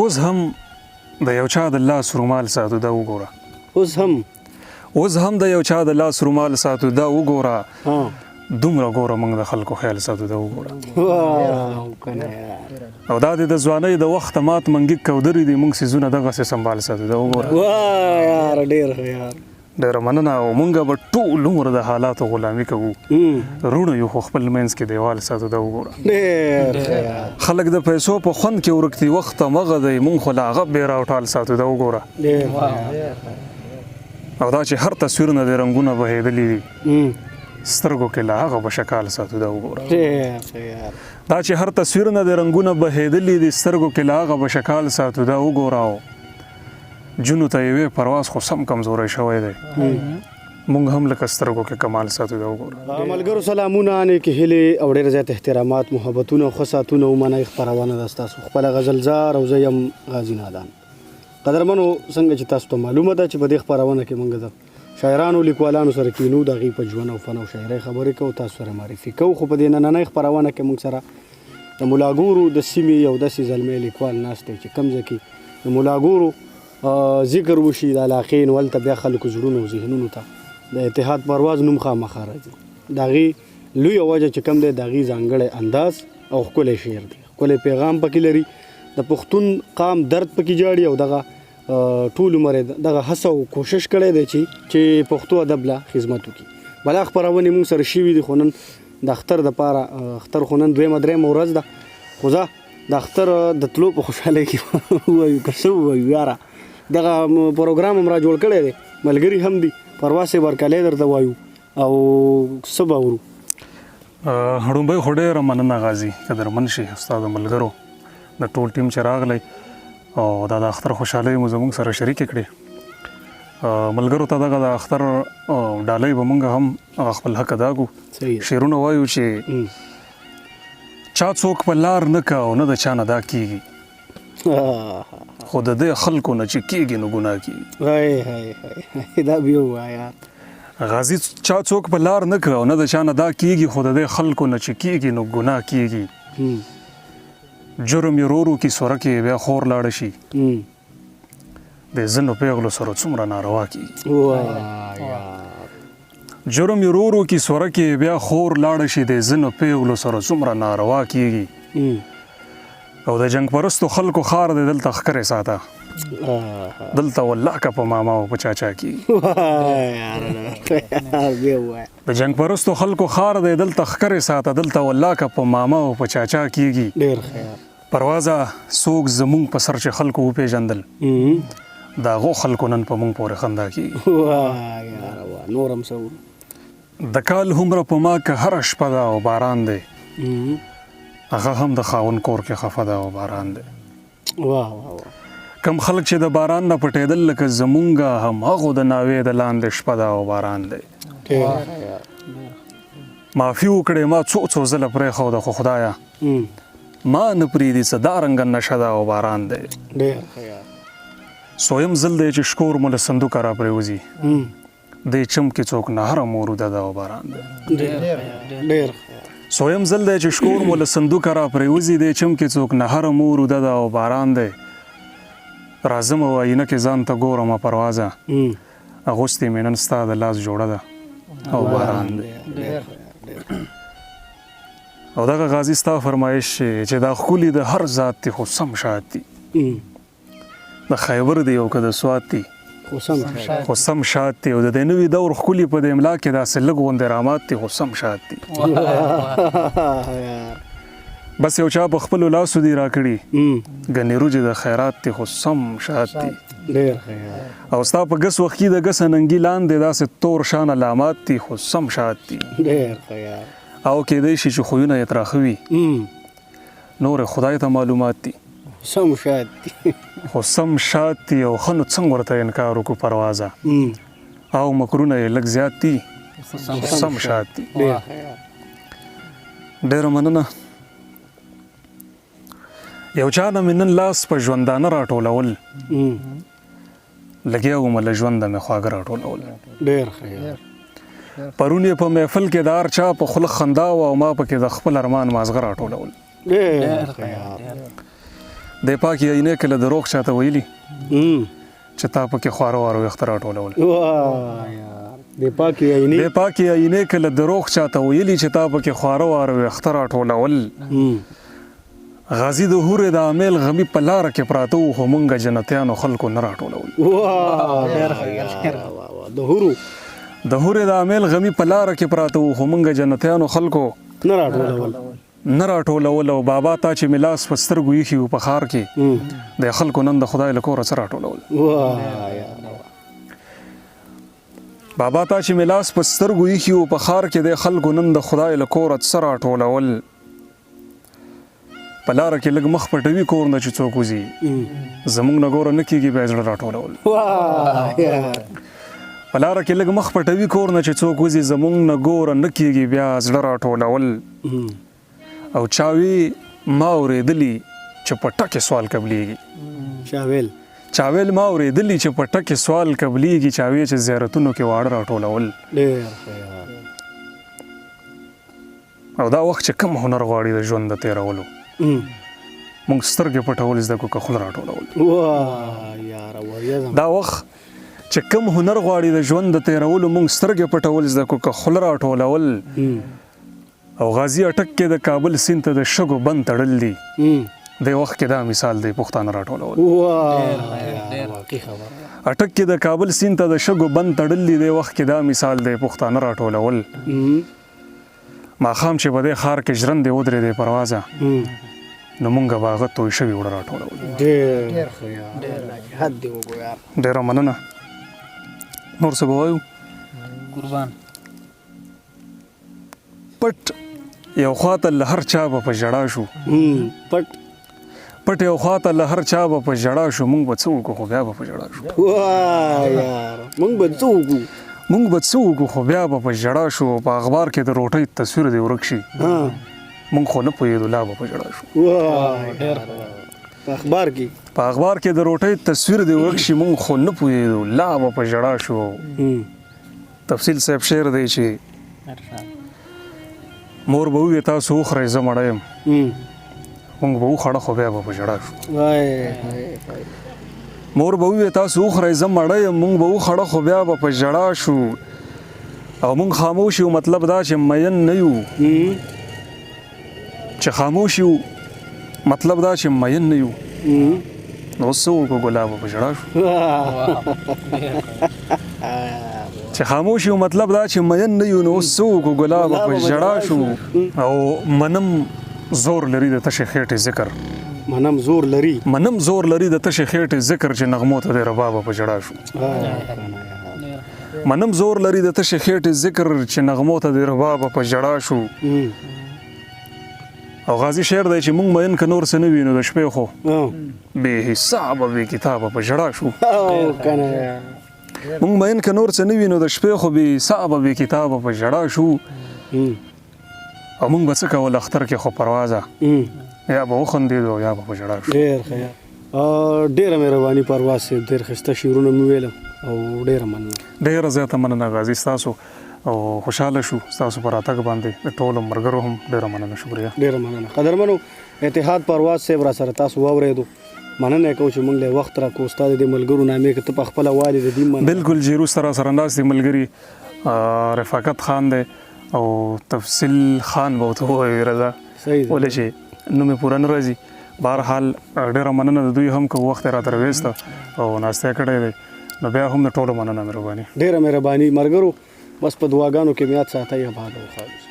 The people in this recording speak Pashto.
اوس هم د یو چا د لاس رومال ساتو دا وګوره. اوس هم د یو چا د لاس رومال ساتو دا وګوره. دومره ګوره موږ د خلکو خیال ساتو دا وګوره. او دا د ځوانۍ د وخت مات منګي کودري دي موږ سيزونه دغه سمبال ساتو دا وګوره. واه یار ډېر مننه. او موږ به ټول عمر د حالاتو غلامي کوو. روڼو یو خپل منځ کې دیوال ساتو دا وګوره. خلک د پیسو په خوند کې ورکتي وخت مغه دی موږ خو لا هغه به راوټال ساتو دا وګوره. او دا چې هر تصویر نه د رنگونه بهېدلي دي سترګو کې لا هغه به شکال ساتو دا وګوره. دا چې هر تصویر نه د رنگونه بهېدلي دي سترګو کې لا هغه به شکال ساتو دا وګوره. جنو ته یوې پرواز خو سم کمزوری شوی دی مونږ هم لکه سترګو کې کمال ساتو دا وګوره. ملګرو سلامونه نیکې هیلې او ډېر زیات احترامات محبتونه او ښه ساتونه ومنئ خپرونه ده ستاسو خپله غزلزار او زه یم غازي نادان. قدرمنو څنګه چې تاسو ته معلومه ده چې په دې خپرونه کې مونږ د شاعرانو لیکوالانو سره کینو د هغوی په ژوند او فن او شاعرۍ خبرې کوو تاسو سره معرفي کوو. خو په دې نننۍ خپرونه کې مونږ سره د ملاګورو د سیمې یو داسې زلمی لیکوال ناست دی چې کوم ځای کې د ملاګورو ذکر وشي د علاقې نو هلته بیا خلکو زړونو او ذهنونو ته د اتحاد پرواز نوم خامخا راځي. د هغې لویه وجه چې کوم دی د هغې ځانګړی انداز او ښکلی شعر دی ښکلی پیغام پکې لري د پښتون قام درد پکې جاړي او دغه ټول عمر دغه هڅه او کوشش کړی دی چې پښتو ادب له خدمت وکړي. بلا خپرونې موږ سره شوي دي خو نن د اختر دپاره اختر خو نن دویمه ورځ ده خو زه د اختر د تلو په خوشحالۍ کې ووایو که څه ووایو یاره دغه پروګرام هم را جوړ کړی دی ملګري هم دي پرواز ورکلی درته وایو او څه به اورو. لومبۍ خو ډېره مننه غازي قدرمن شي ستا د ملګرو د ټول ټیم چې راغلی او دا د اختر خوشحالۍ مو زموږ سره شریکې کړې. ملګرو ته دغه د اختر ډالۍ به موږ هم خپل حق ادا کړو. شعرونه وایو چې چا څوک په لار نه که او نه د چا نه دا کېږي خو د دې خلکو نه چې کېږي نو ګناه کېږي. دا بیا ووایه غازي چا څوک په لار نه که او نه د چا نه دا کېږي خو د دې خلکو نه چې کېږي نو ګناه کېږي. جرم یې رورو کې سوره کې بیا خور لاړه شي د ځینو پیغلو سره څومره ناروا کېږي. جرم یې رورو کې سوره کې بیا خور لاړه شي د ځینو پیغلو سره څومره ناروا کېږي. او د جنگ پرستو خلکو خار دی دلته ښکرې ساته دلته والله که په ماما او په چاچا کېږي. د جنگ پرستو خلکو خار دی دلته ښکرې ساته دلته والله که په ماما او په چاچا کېږي. پروازه څوک زمونږ په سر چې خلکو وپېژندل د هغو خلکو نن په مونږ پورې خندا کېږي. د کال هومره په ما که هره شپه ده او باران دی هغه هم د خاوند کور کې خفه ده او باران دی. کم خلک چې د باران نه پټېدل لکه زمونږه هم هغو د ناوې د لاندې شپه ده او باران دی. معافي وکړې ما څو ځله پرېښوده خو خدایه ما نه پرېږدي څه دارنګه نشه ده او باران دی. سویم ځل دی چې شکور مو له صندوقه را پرېوځي دې چم کې څوک نهره موروده ده او باران دی. سویم ځل دی چې شکور مو له صندوقه را پرېوځي دې چم کې څوک نهره موروده ده او باران دی. راځم او آینه کې ځان ته ګورمه پروازه اغوستې مې نن ستا د لاس جوړه ده او باران دی. او دغه غازي ستا فرمایش چې دا ښکلي د هر ذات دی خو سم شات دی د خیبر دی او که د سوات دی خو سم شات دی او د دې نوي دور ښکلي په دې املا کې داسې لږ غوندې رامات دی خو سم شات دی. بس یو چا په خپلو لاسو دی راکړي ګنې روجې د خیرات دی خو سم شات دی. او ستا په ګس وخت کې د ګس ننګي لاندې داسې تور شان علامات دی خو سم شات دی. او کېدی شي چې خویونه یې تراخه وي نور خدای ته معلومات دي سم شات دی خو سم شات دی او ښه نو څنګه ورته انکار وکړو پروازه او مکرونه یې لږ زیات دي سم شات دی. ډېره مننه. یو چا نه مې نن لاس په ژوندانه راټولول لګیا وم له ژونده مې خواږه راټولول. ډېر ښه پرون یې په محفل کې د هر چا په خوله خندا وه او ما پکې د خپل ارمان مازغه راټولول. د پاکي عینې کله دروغ چاته ویلي چې تا پکې خواره واره ویښته راټولول واه یار د پاکي عینې د پاکي عینې کله دروغ چاته ویلي چې تا پکې خواره واره ویښته راټولول غازی د هورې د عامل غمی په لاره کې پراته وو خو مونږ جنتیانو خلکو نه راټولول واه ډېر ښه د هورو د هورې د عامل غمی په لاره کې پراته وو خو مونږ جنتیانو خلکو نه راټولول نه راټولول او بابا تا چې ملاس په سترګو ایښي وو په ښار کې د خلکو نن د خدای له کوره څه راټولول واه یار بابا تا چې ملاس په سترګو ایښي وو په ښار کې د خلکو نن د خدای له کوره څه راټولول په لاره کې لږ مخ پټوي کور نه چې څوک وځي زموږ نه ګوره نه کېږي بیا زړه راټولول واه یار په لاره کې لږ مخ پټوي کور نه چې څوک وځي زموږ نه ګوره نه کېږي بیا زړه راټولول او چاوي ما اورېدلي چې په ټکې سوال قبلېږي چاویل ما اورېدلي چې په ټکې سوال قبلېږي چاوي چې زیارتونو کې واړه راټولول ډېر او دا وخت چې کم هنر غواړي د ژوند د تېرولو مونږ سترګې پټول زده کو که خوله راټولول واه یار دا وخت چې کم هنر غواړي د ژوند د تېرولو مونږ سترګې پټول زده کو که خوله راټولول او غازی اټک کې د کابل سیند ته د شګو بند تړل دي د وخت کې دا مثال دی پښتانه راټولول اټک کې د کابل سیند ته د شګو بند تړل دي د وخت کې دا مثال دی پښتانه راټولول ماښام چې په دې ښار کې ژرندې ودرېدې پروازه نو مونږ به هغه توی شوي وړه راټولول ډېره مننه نور څه به وایو پټ یو خواته له هر چا به په ژړا شو پټ یو خواته له هر چا به په ژړا شو مونږ به څه وکړو خو بیا به په ژړا شو مونږ به څه وکړو خو بیا به په ژړا شو په اخبار کې د روټۍ تصویر دې ورک شي مونږ خو نه پوهېدو لا به په ژړا شو په اخبار کې د روټۍ تصویر دې ورک شي مونږ خو نه پوهېدو لا به په ژړا شو تفصیل صاحب شعر دی چې مور به ووایي تاسو وخورئ زه مړه یم مونږ به وخوړه خو بیا به په ژړا شو مور به ووایي تاسو وخورئ زه مړه یم مونږ به وخوړه خو بیا به په ژړا شو او مونږ خاموش یو مطلب دا چې مین نه یو چې خاموش یو مطلب دا چې مین نه یو نو څه وکړو ګلاب به په ژړا شو چې خاموش یو مطلب دا چې مین نه یو نو څه وکړو ګلاب به په ژړا شو او منم زور لري د تشې خېټې ذکر منم زور لري د تشې خېټې ذکر چې نغمو ته د رباب په ژړا شو منم زور لري د تشې خېټې ذکر چې نغمو ته د رباب په ژړا شو او غازی شعر دی چې مونږ مین که نور څه نه وي نو د شپې خو بې حسابه بې کتابه په ژړا شو مونږ مین که نور څه نه وي نو د شپې خو بې حسابه بې کتابه په ژړا شو او مونږ به څه کول اختر کې خو پروازه یا به وخندېدو یا به په ژړا شو ډېره مهرباني پرواز صاحب ډېر ښایسته شعرونه مې ویل او ډېره مننه ډېره زیاته مننه غازي ستاسو او خوشحاله شو ستاسو پر راتګ باندې د ټولو ملګرو هم ډېره مننه شکریه ډېره مننه قدرمنو اتحاد پرواز صاحب را سره تاسو واورېدو مننه کوم چې موږ له وخت راکو استاد د ملګرو نامې کې ته په خپل والد د دین بالکل جیرو سره ناس دي ملګری رفاقت خان دی او تفصیل خان به ورته ووایي رضا ولې چې نوم یې پوره نه راځي بهرحال ډېره مننه د دوی هم که وخت یې راته راویسته او ناستی کړی دی نو بیا هم د ټولو مننه مهرباني ډېره مهرباني ملګرو بس په دعاګانو کې مې یاد ساتئ آباد او خالص